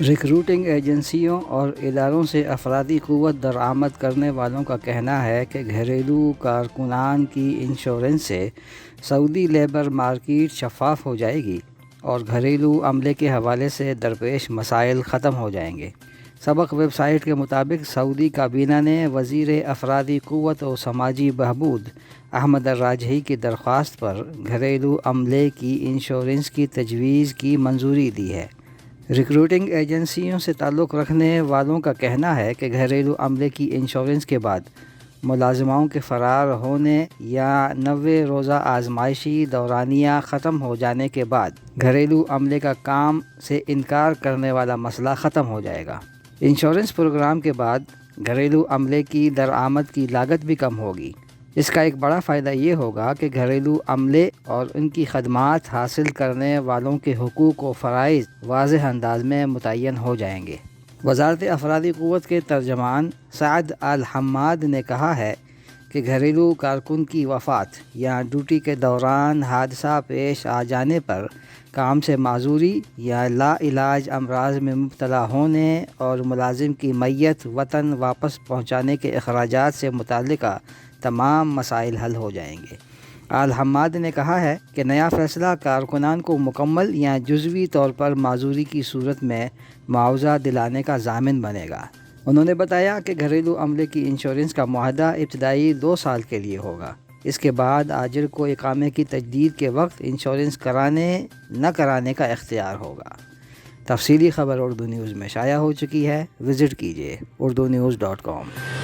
Recruiting ایجنسیوں اور اداروں سے افرادی قوت درآمد کرنے والوں کا کہنا ہے کہ گھریلو کارکنان کی انشورنس سے سعودی لیبر مارکیٹ شفاف ہو جائے گی اور گھریلو عملے کے حوالے سے درپیش مسائل ختم ہو جائیں گے۔ سبق ویب سائٹ کے مطابق سعودی کابینہ نے وزیر افرادی قوت و سماجی بہبود احمد الراجحی کی درخواست پر گھریلو عملے کی انشورنس کی تجویز کی منظوری دی ہے۔ ریکروٹنگ ایجنسیوں سے تعلق رکھنے والوں کا کہنا ہے کہ گھریلو عملے کی انشورنس کے بعد ملازموں کے فرار ہونے یا 90 روزہ آزمائشی دورانیہ ختم ہو جانے کے بعد گھریلو عملے کا کام سے انکار کرنے والا مسئلہ ختم ہو جائے گا۔ انشورنس پروگرام کے بعد گھریلو عملے کی درآمد کی لاگت بھی کم ہوگی۔ اس کا ایک بڑا فائدہ یہ ہوگا کہ گھریلو عملے اور ان کی خدمات حاصل کرنے والوں کے حقوق و فرائض واضح انداز میں متعین ہو جائیں گے۔ وزارت افرادی قوت کے ترجمان سعد الحماد نے کہا ہے کہ گھریلو کارکن کی وفات یا ڈیوٹی کے دوران حادثہ پیش آ جانے پر کام سے معذوری یا لا علاج امراض میں مبتلا ہونے اور ملازم کی میت وطن واپس پہنچانے کے اخراجات سے متعلقہ تمام مسائل حل ہو جائیں گے۔ الحماد نے کہا ہے کہ نیا فیصلہ کارکنان کو مکمل یا جزوی طور پر معذوری کی صورت میں معاوضہ دلانے کا ضامن بنے گا۔ انہوں نے بتایا کہ گھریلو عملے کی انشورنس کا معاہدہ ابتدائی 2 سال کے لیے ہوگا۔ اس کے بعد آجر کو اقامے کی تجدید کے وقت انشورنس کرانے نہ کرانے کا اختیار ہوگا۔ تفصیلی خبر اردو نیوز میں شائع ہو چکی ہے، وزٹ کیجیے urdunews.com۔